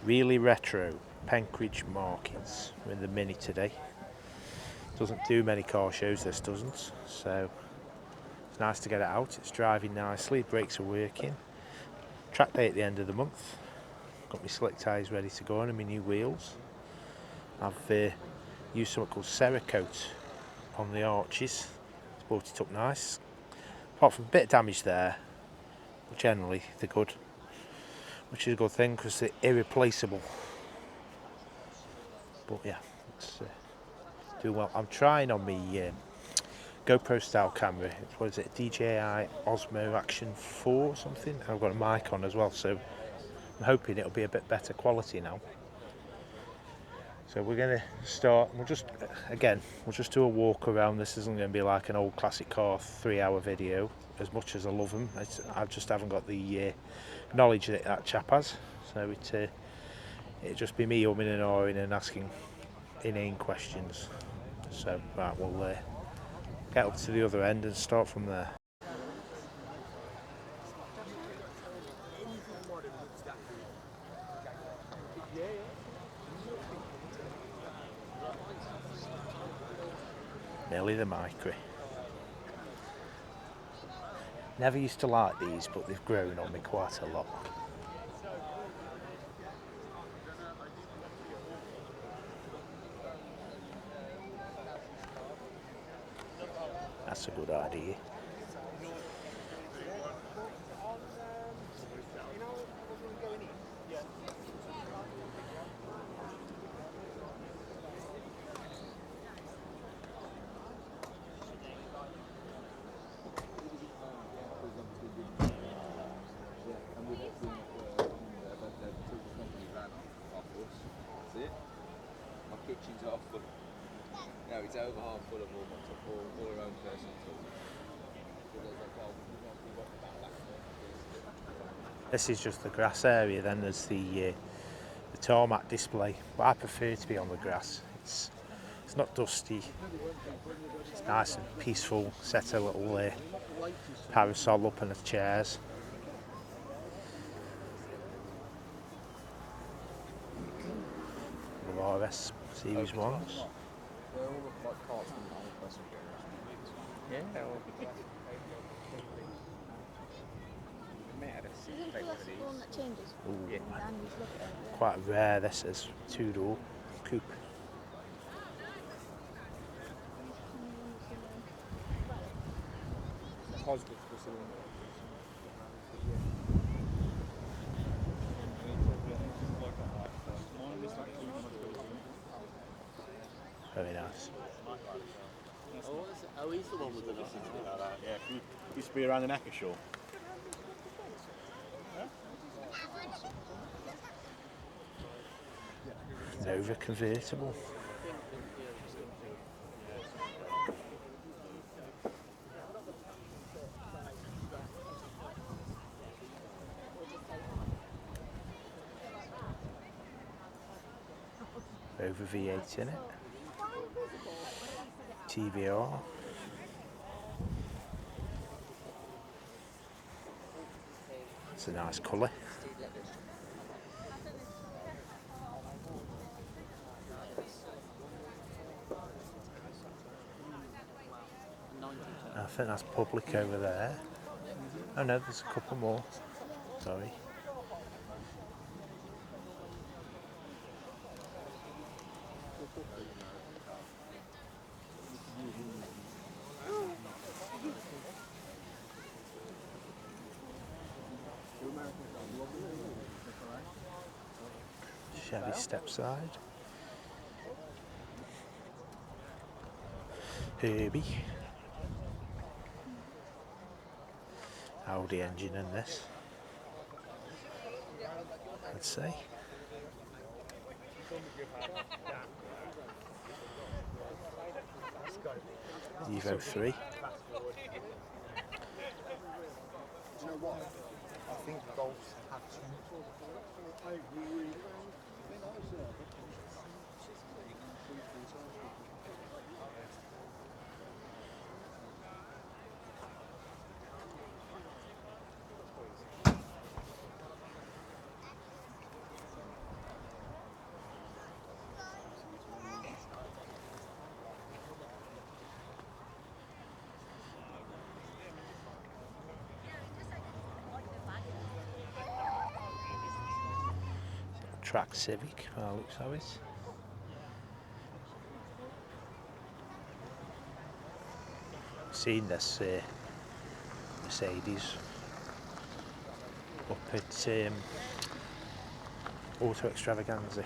Really retro Penkridge markings. We're in the Mini today. Doesn't do many car shows, this doesn't, so it's nice to get it out. It's driving nicely, brakes are working. Track day at the end of the month. Got my slick tyres ready to go on and my new wheels. I've used something called Cerakote on the arches. Brought it up nice. Apart from a bit of damage there, but generally they're good, which is a good thing because they're irreplaceable. But yeah, it's doing well. I'm trying on my GoPro style camera. What is it? DJI Osmo Action 4 or something. I've got a mic on as well, so I'm hoping it'll be a bit better quality now. So we're going to start. We'll just do a walk around. This isn't going to be like an old classic car 3-hour video. As much as I love them, I just haven't got the knowledge that chap has. So it'd just be me umming and ahhing and asking inane questions. So right, we'll get up to the other end and start from there. Nearly the Micro. Never used to like these, but they've grown on me quite a lot. That's a good idea. It's over half full of all our own personal tools. This is just the grass area, then there's the tarmac display, but I prefer to be on the grass. It's not dusty, it's nice and peaceful. Set a little parasol up and the chairs. The RS Series 1s. Ooh, quite rare this is, 2-door coupe. Very nice. Oh, he's the one with the nothing like that. Yeah, he used to be around in Ackershall. Nova convertible. Over V8 in it. TVR. It's a nice colour. I think that's public over there. Oh no, there's a couple more. Sorry. Chevy stepside. Herbie. Audi engine in this, I'd say. Evo 3. Do you know what? I think Golfs have two. track Civic, by the looks of it. Seen this Mercedes up at Auto Extravaganza.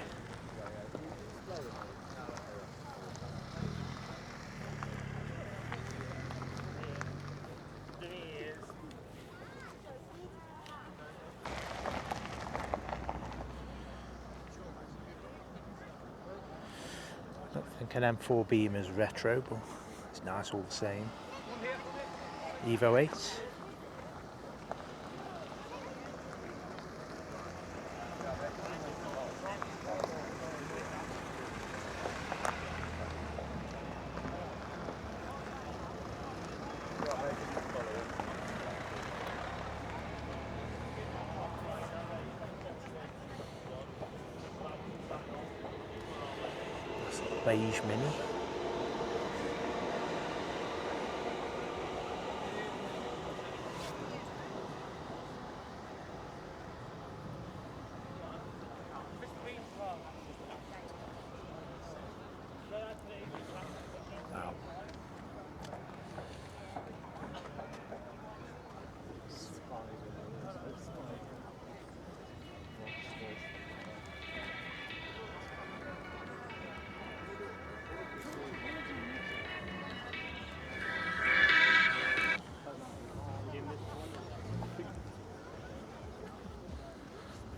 I don't think an M4 Beamer's retro, but it's nice all the same. Evo 8. Beige Mini. Wow.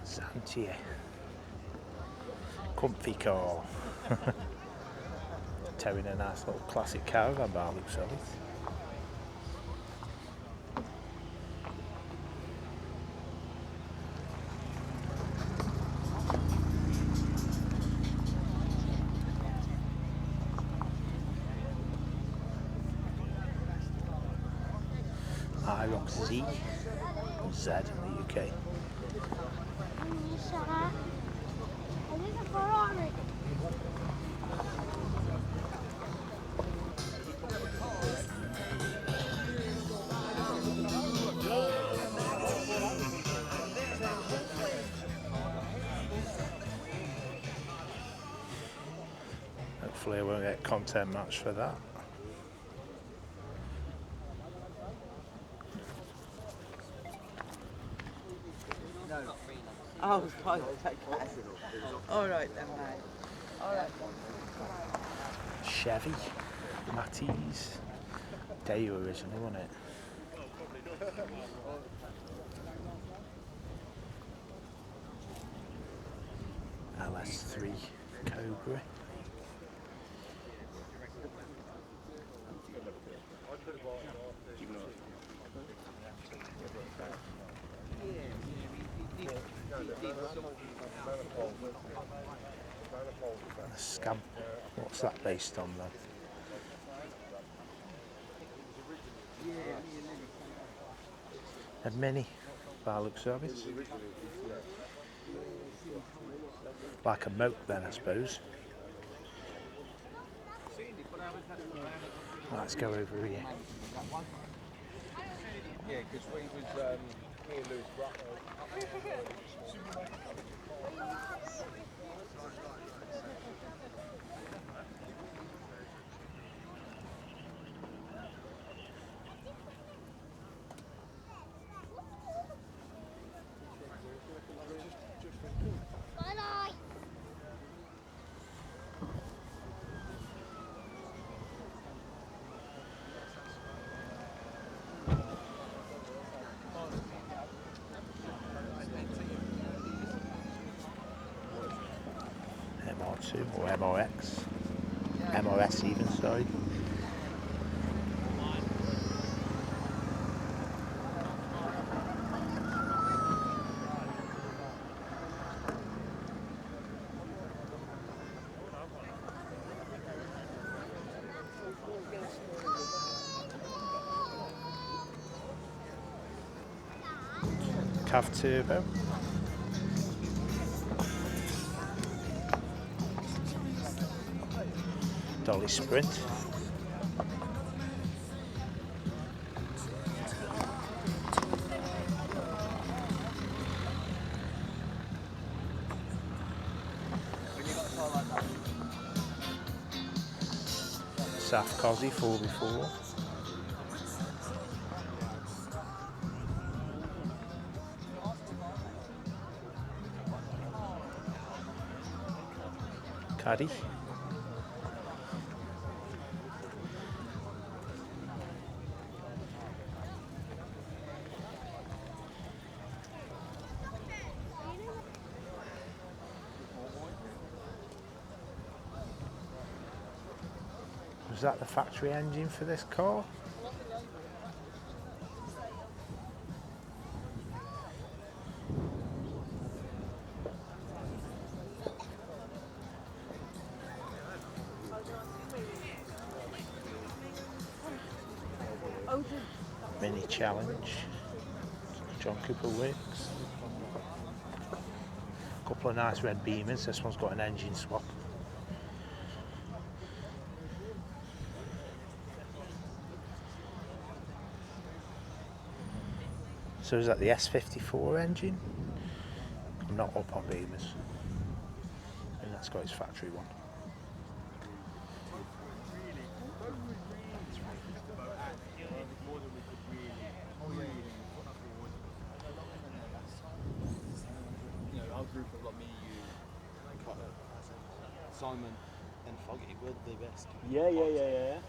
Santia. Comfy car. Towing a nice little classic caravan by the looks of it. IROC Z, Z in the UK. Hopefully I won't get content match for that. Oh, right, okay. All right then, mate. All right then. Chevy, Matisse, Daewoo originally, wasn't it? LS3 Cobra. A Scamp. What's that based on then? A Mini, by the looks of it. Like a moat then, I suppose. Let's go over here. Yeah, because we was me and Lewis MR2 or MRX. MRS even, sorry. Cav Turbo. Dolly Sprint. Saf Cosy 4x4. Caddy. Was that the factory engine for this car? Mini challenge. John Cooper Works. Couple of nice red Beamers. This one's got an engine swap. So is that the S54 engine? I'm not up on Beamers. And that's got its factory one. You know, our group of like me, you, Simon, and Foggy were the best. Yeah, 100%.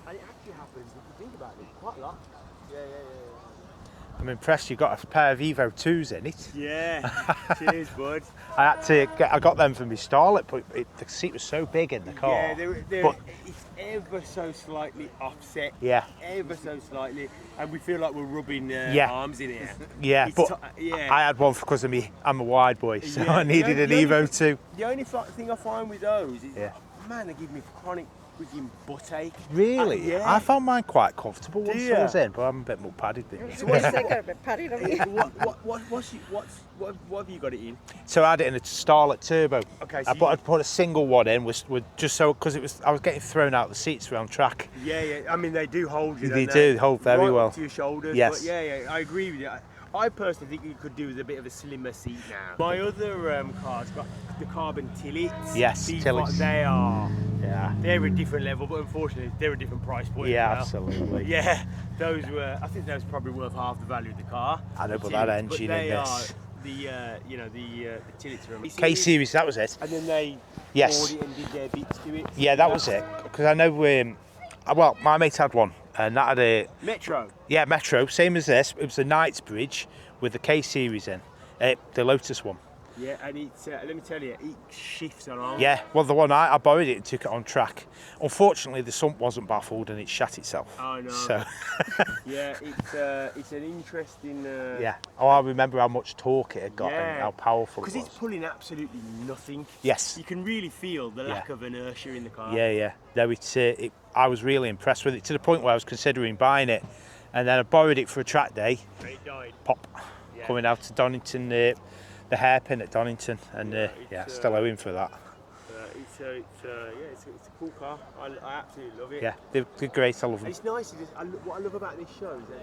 And it actually happens, if you think about it, quite a lot. Yeah. I'm impressed you got a pair of Evo 2s in it. Yeah, cheers, bud. I got them from my stall, but the seat was so big in the car. Yeah, But- it's ever so slightly offset. Yeah. Ever so slightly. And we feel like we're rubbing Yeah. arms in here. Yeah, It's but yeah. I had one because of me. I'm a wide boy, so Yeah, I needed the an only- Evo 2. The only thing I find with those is, Yeah. man, they give me chronic freaking butt ache. Really? Yeah. I found mine quite comfortable once you? I was in, but I'm a bit more padded than you. So what's they got a bit padded on you? What have you got it in? So I had it in a Starlet Turbo. Okay, I so I'd put a single one in, with just so because I was getting thrown out the seats around track. Yeah. I mean, they do hold you. They don't do hold very right well. up to your shoulders. Yes. But yeah. I agree with you. I personally think you could do with a bit of a slimmer seat now. My other car's got the carbon tillits. Yes, These tillits. They're a different level, but unfortunately they're a different price point. Yeah, as well. absolutely. Yeah, I think those probably worth half the value of the car. I know, The but that Tillits, engine in they this. are the Tillits are amazing. K series, that was it. And then they Yes. poured it and did their bits to it. Yeah, that was it. Because I know, well, my mate had one, and that had a Metro. Metro, same as this. It was the Knightsbridge with the K series in, the Lotus one. Yeah, and it's let me tell you, it shifts around. Yeah, well, the one I borrowed it and took it on track. Unfortunately, the sump wasn't baffled and it shat itself. Oh no. So, Yeah, it's an interesting. yeah. Oh, I remember how much torque it had got Yeah. and how powerful it Because was. it's pulling absolutely nothing. Yes. You can really feel the lack Yeah. of inertia in the car. Yeah. No, I was really impressed with it to the point where I was considering buying it, and then I borrowed it for a track day. It died. Pop, Yeah. coming out to Donington, the hairpin at Donington, and still owe him for that. It's a cool car. I absolutely love it. Yeah, they're great. I love them. It's nice. What I love about this show is that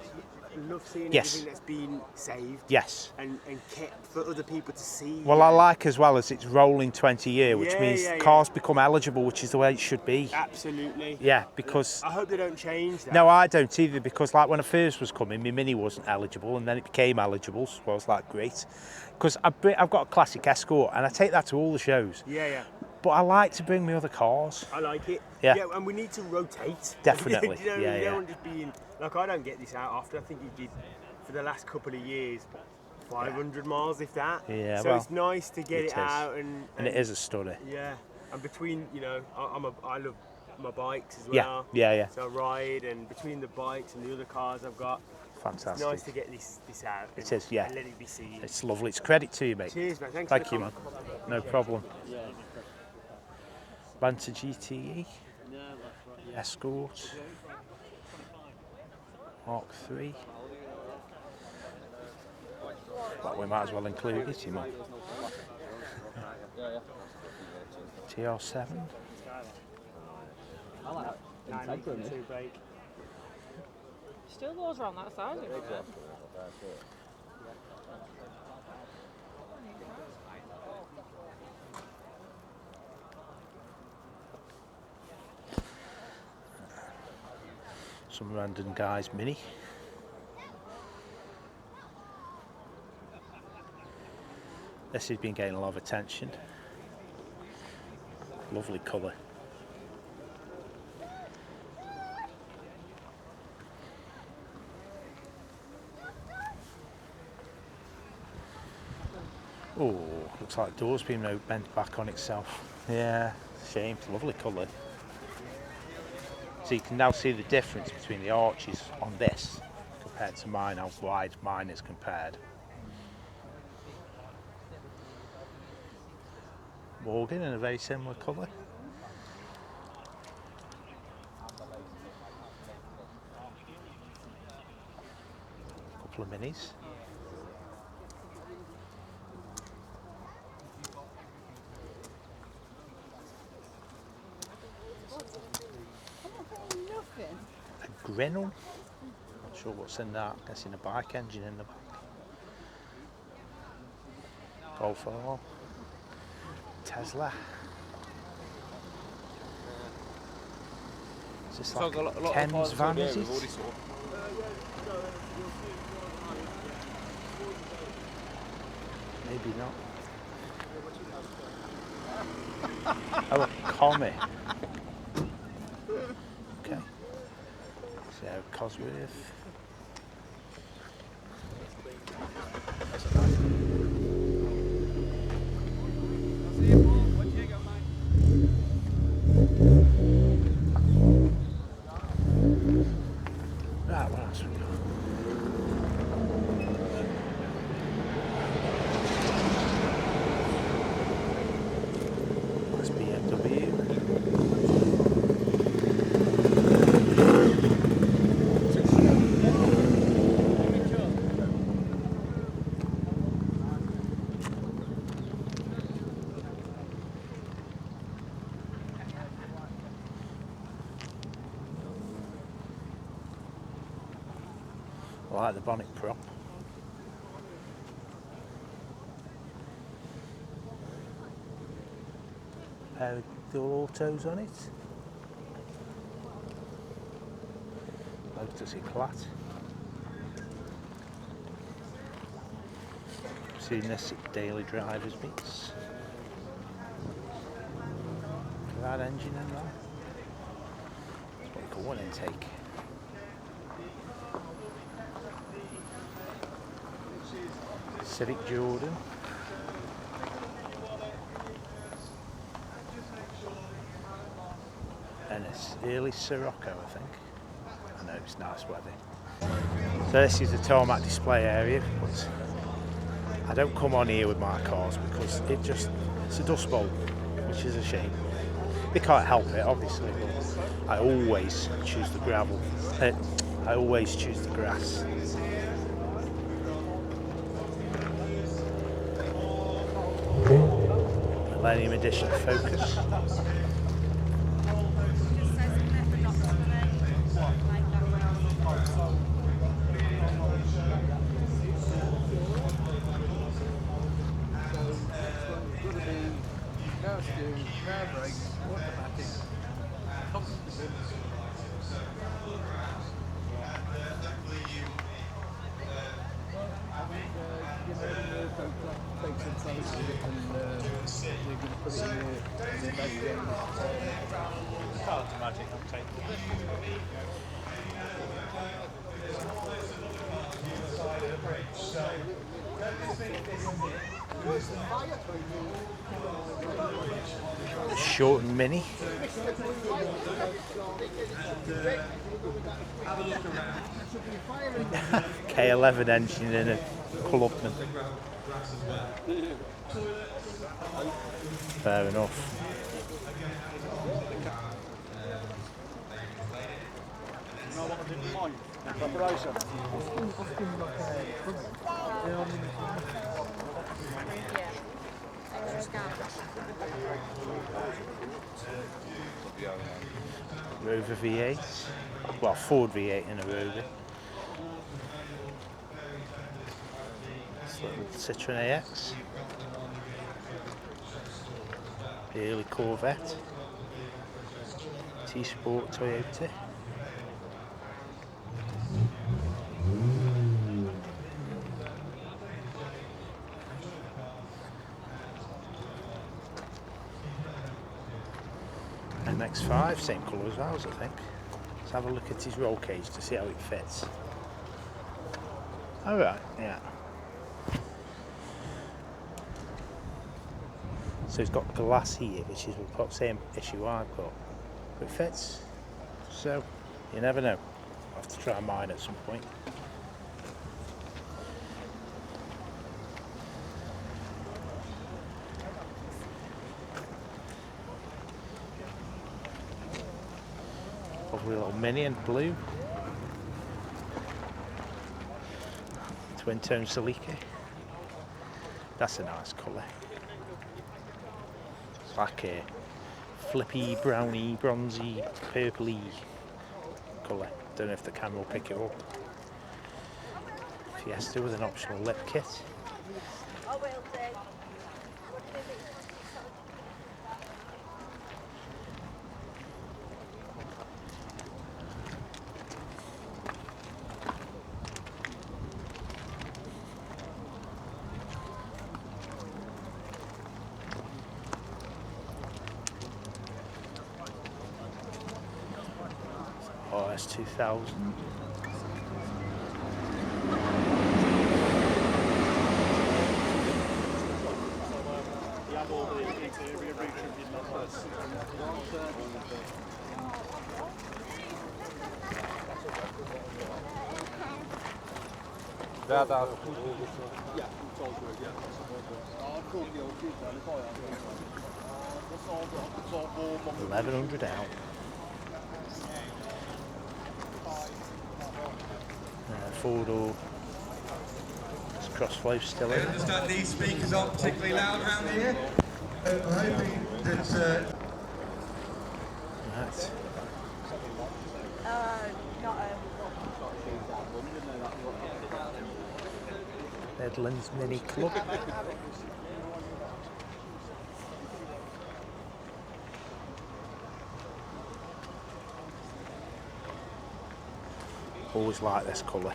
I love seeing Yes. everything that's been saved Yes. and kept for other people to see. Well, I like as well as it's rolling 20-year, which Yeah, means yeah. cars become eligible, which is the way it should be. Absolutely. Yeah, because I hope they don't change that. no, I don't either. Because like when I first was coming, my Mini wasn't eligible, and then it became eligible. So I was like, great, because I've got a classic Escort, and I take that to all the shows. Yeah. But I like to bring me other cars. I like it. Yeah. And we need to rotate. Definitely. You know, Yeah, you yeah. don't want just being like, I don't get this out often. I think you did for the last couple of years, 500 miles, if that. Yeah, So well, it's nice to get it it, is. out and And it is a study. Yeah. And between, I love my bikes as Yeah, well. yeah. So I ride, and between the bikes and the other cars I've got, it's Fantastic. nice to get this out. It is, yeah. And let it be seen. It's lovely. It's credit to you, mate. Cheers, man. Thanks Thank for you, the man. comment. No problem. Banter GTE. Escort. Mark 3. Well, we might as well include it, you know. TR7. I like that. Still goes around that side, isn't it? Some random guy's Mini. This has been getting a lot of attention. Lovely colour. Oh, looks like the door's been bent back on itself. Yeah, shame. It's a lovely colour. So you can now see the difference between the arches on this compared to mine, how wide mine is compared. Morgan in a very similar colour. Couple of minis. A Grinnell. Not sure what's in that. I'm guessing a bike engine in the back. Golf R. Tesla. Is this like a Thames van, is it? Maybe not. Oh, a Comet. Okay. So, Cosworth. Right, what else we got? That's BMW. I like the bonnet prop. Pair of dual autos on it. Lotus Eclat. Seen this at daily drivers meets. Look at that engine in there. That's what you call one intake. Civic Jordan. And it's early Sirocco, I think. I know it's nice weather. So this is the Tarmac display area, but I don't come on here with my cars because it's a dust bowl, which is a shame. They can't help it, obviously, but I always choose the gravel. I always choose the grass. Millennium Edition Focus. Short and mini. K11 engine in a Clubman. Fair enough. Rover V8, well, Ford V8 in a Rover. This little Citroen AX. The early Corvette. T-Sport Toyota. MX5, same colour as ours, I think. Let's have a look at his roll cage to see how it fits. Alright, yeah. So it's got glass here, which is the same issue I've got. But it fits, so you never know. I'll have to try mine at some point. Probably a little mini in blue. Twin tone Celica. That's a nice colour. It's like a flippy, browny, bronzy, purpley colour. Don't know if the camera will pick it up. Fiesta with an optional lip kit. RS 2000. Där. 1100 out. Four-door. This crossflow still I in. understand these speakers aren't particularly loud around here. I'm hoping that... Right. Edlands Mini Club. Always like this colour.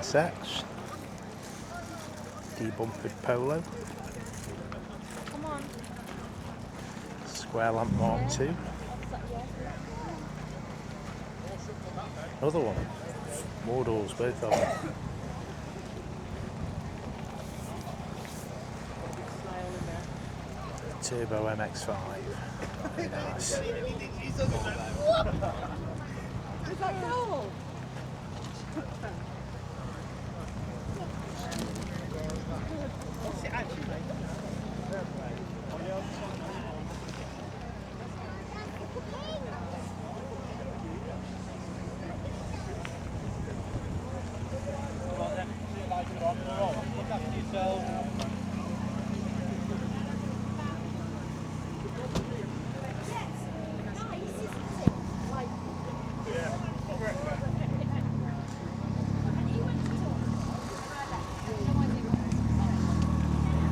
SX, debumpered Polo, Come on. square lamp Mark II, another one, more doors, both of them. Turbo MX5, very nice. Is that gold?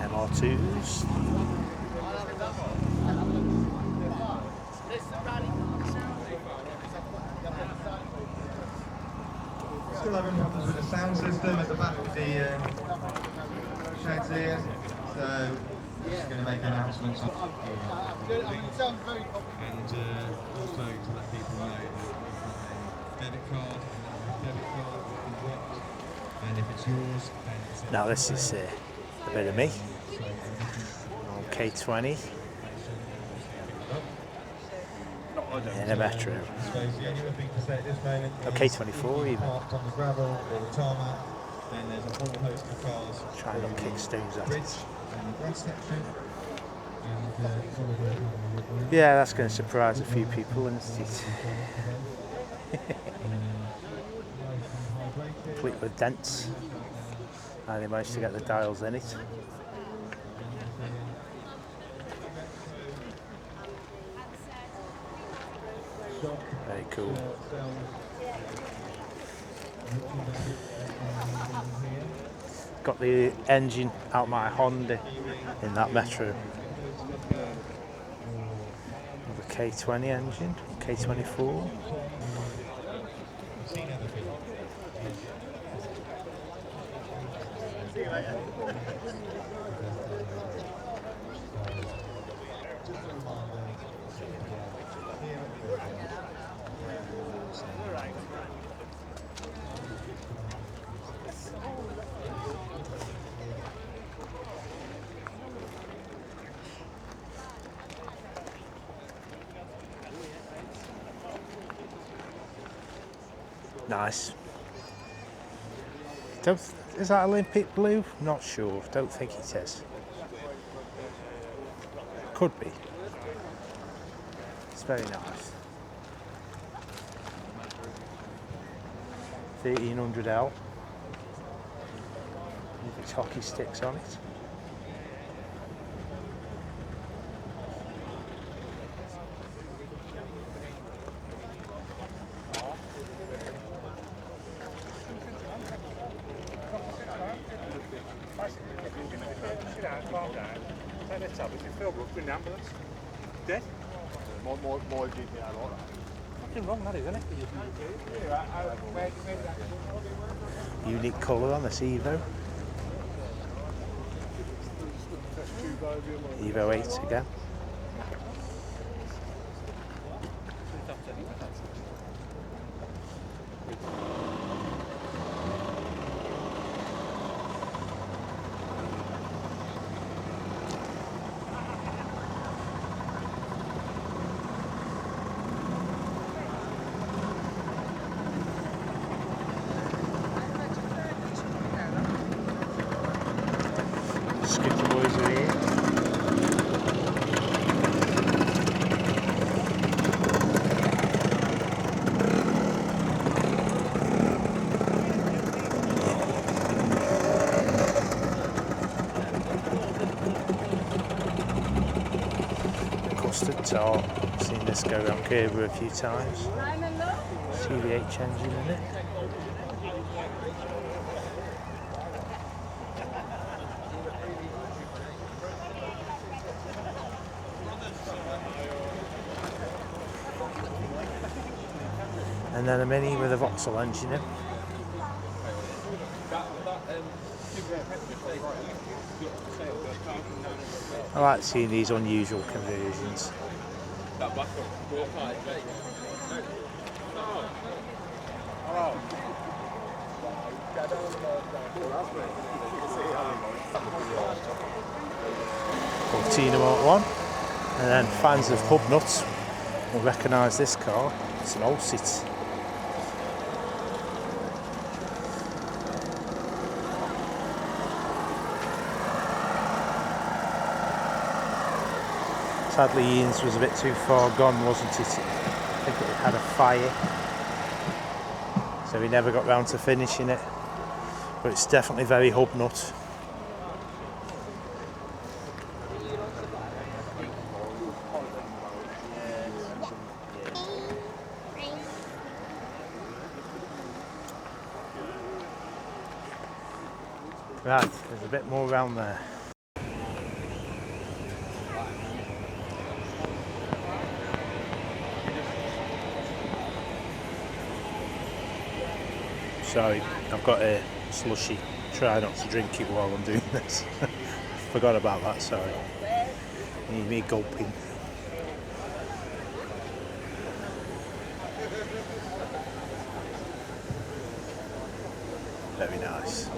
MR2s. Still having problems with the sound system at the back of the sheds here, so we're just going to make announcements on and also to let people know that debit card and if it's yours, then it's Now this is a bit of me on K20 in a Metro. So the only other thing to say at this moment Okay, 24 even. parked on the gravel or the tarmac, Then there's a whole host of cars. Try not to kick stones at Bridge it. and the grass section. Yeah, that's going to surprise a few people, isn't it? Complete with dents. And they managed to get the dials in it. Very cool. Got the engine out my Honda in that Metro. The K20 engine, K24. Nice. Is that Olympic blue? Not sure. Don't think it is. Could be. It's very nice. 1300L. With its hockey sticks on it. More GPR like that. Fucking wrong, that is, isn't it? Unique colour on this Evo. Evo 8 again. Scooter boys are here. Custard tart. Seen this go around Kerber a few times. CVH engine in it. And then a Mini with a Vauxhall engine in. I like seeing these unusual conversions. Cortina Mark 1. And then fans of pub nuts will recognise this car. It's an old seat. Sadly, Ian's was a bit too far gone, wasn't it? I think it had a fire, so we never got round to finishing it. But it's definitely very hub nut. Right, there's a bit more around there. Sorry, I've got a slushy. Try not to drink it while I'm doing this. Forgot about that, sorry. Need me gulping. Very nice.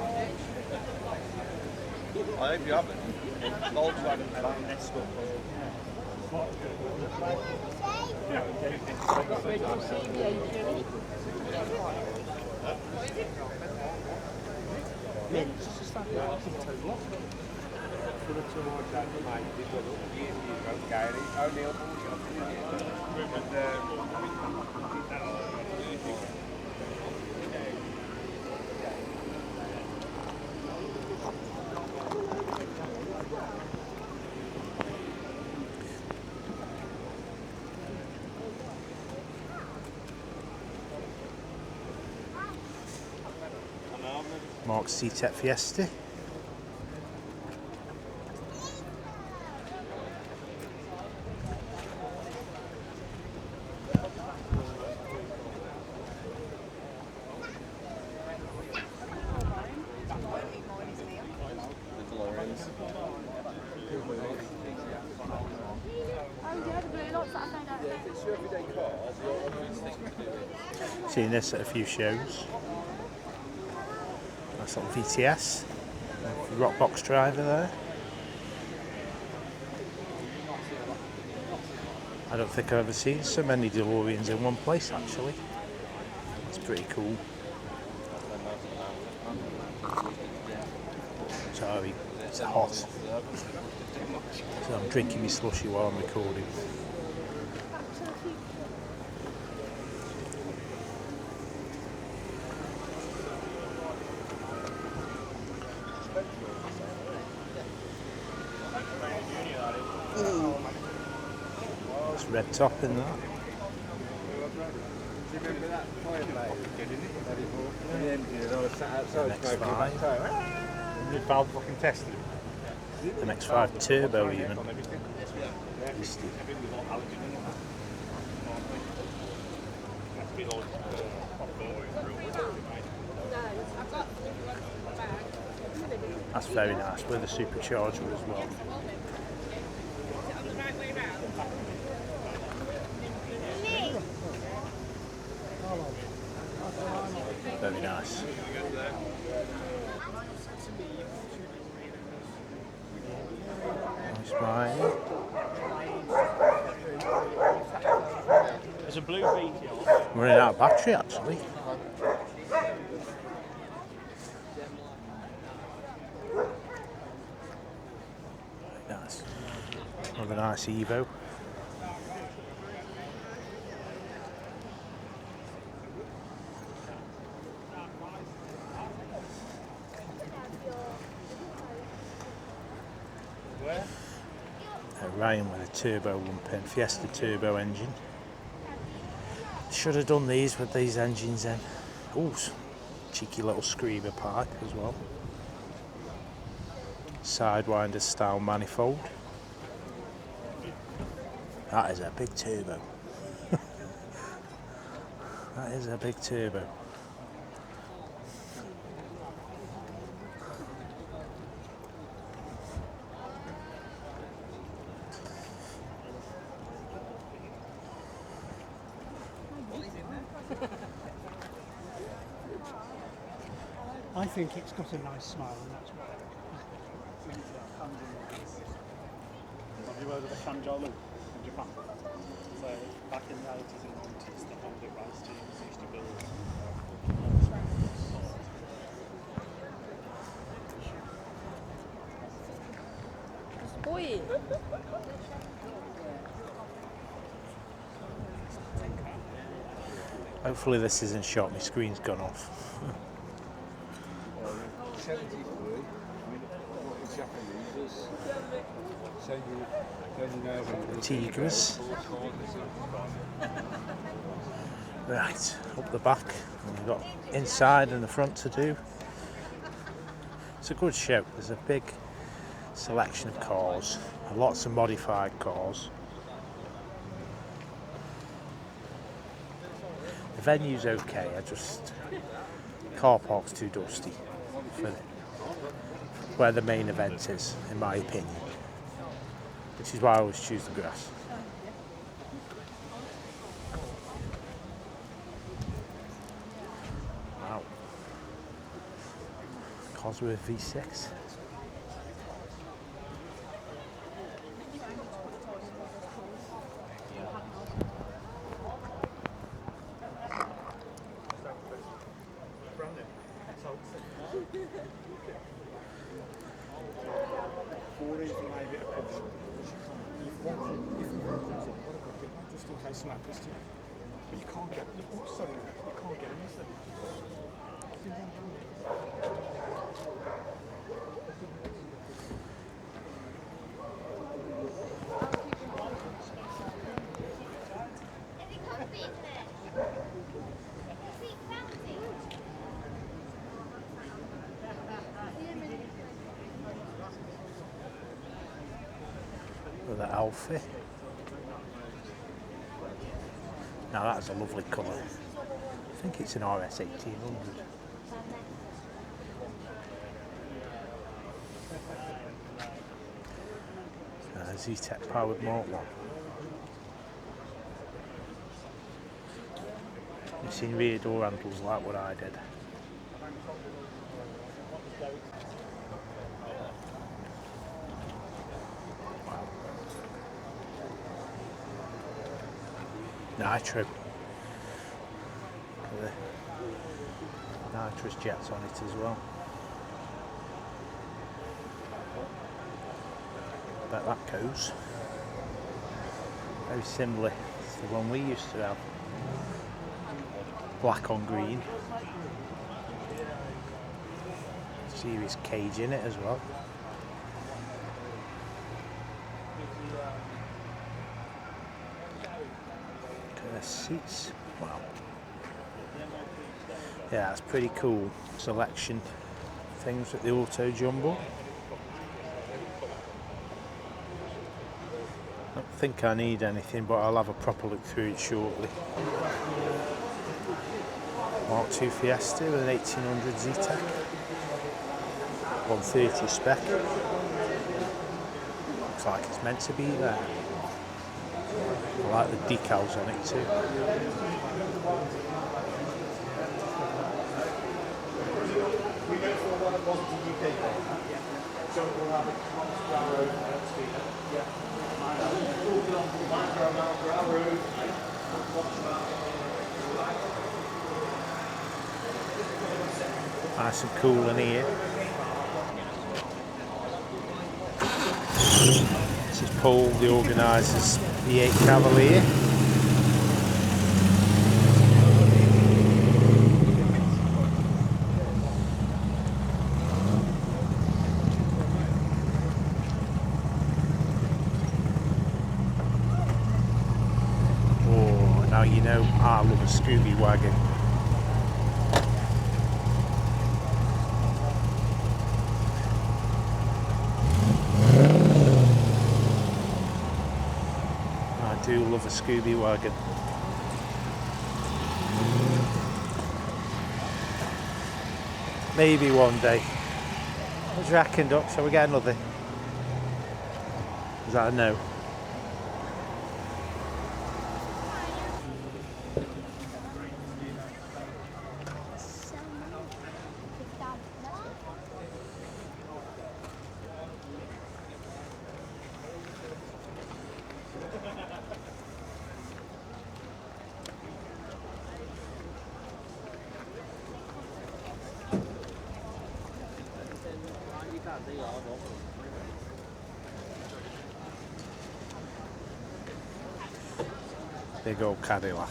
I hope you haven't. Volkswagen van Escort. Mark's C-Tech Fiesta. Seen this at a few shows. Nice little VTS. Rock box driver there. I don't think I've ever seen so many DeLoreans in one place actually. It's pretty cool. Sorry, it's hot. So I'm drinking my slushy while I'm recording. It's red top in that. M6 Turbo even. That's very nice with a supercharger as well. Very nice. Nice mine. There's a blue VTR. Running out of battery actually. Very nice. Another nice Evo. Ryan with a turbo 1-pin Fiesta turbo engine. Should have done these with these engines in. Ooh, cheeky little screamer pipe as well. Sidewinder style manifold. That is a big turbo. That is a big turbo. I think it's got a nice smile, and that's why. Have you heard of the Kanjar loop in Japan? So back in the 80s and 90s, the Honda race teams used to build. Oi! Hopefully this isn't shot, my screen's gone off. 73. Japanese. Tigers. Right, up the back. We've got inside and the front to do. It's a good show. There's a big selection of cars, lots of modified cars. The venue's okay, car park's too dusty for where the main event is, in my opinion. Which is why I always choose the grass. Wow. Cosworth V6. snappers too. But you can't get them. Oh, sorry, you can't get them. With the Alfie. Now that's a lovely colour. I think it's an RS 1800. Z-Tech powered Mark 1. You've seen rear door handles like what I did. Nitro. The nitrous jets on it as well. I bet that goes. Very similar to the one we used to have. Black on green. Series cage in it as well. Seats. Wow. Yeah, that's pretty cool selection things at the Auto Jumbo. I don't think I need anything, but I'll have a proper look through it shortly. Mark II Fiesta with an 1800 Z-Tech. 130 spec. Looks like it's meant to be there. I like the decals on it too. Nice and cool in here. This is Paul, the organiser's V8 Cavalier. Oh, now you know I love a Scooby wagon. I do love a Scooby wagon. Maybe one day. What do you reckon, Doc? Shall we get another? Is that a no? Big old Cadillac.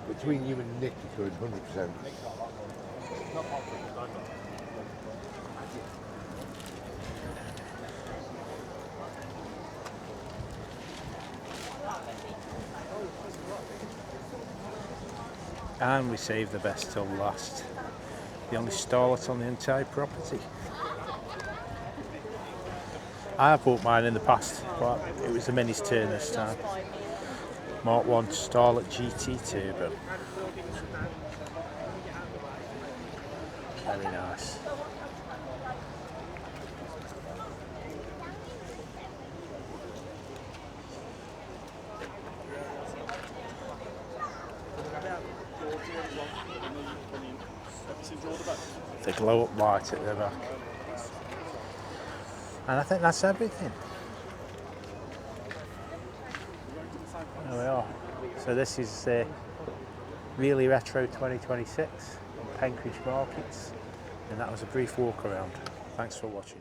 Between you and Nick, you're 100%. And we saved the best till last. The only starlet on the entire property. I have bought mine in the past, but it was the Mini's turn this time. Mark 1 Starlet GT Turbo. Very nice. The glow up light at the back. And I think that's everything. There we are. So this is really retro 2026 on Penkridge Markets, and that was a brief walk around. Thanks for watching.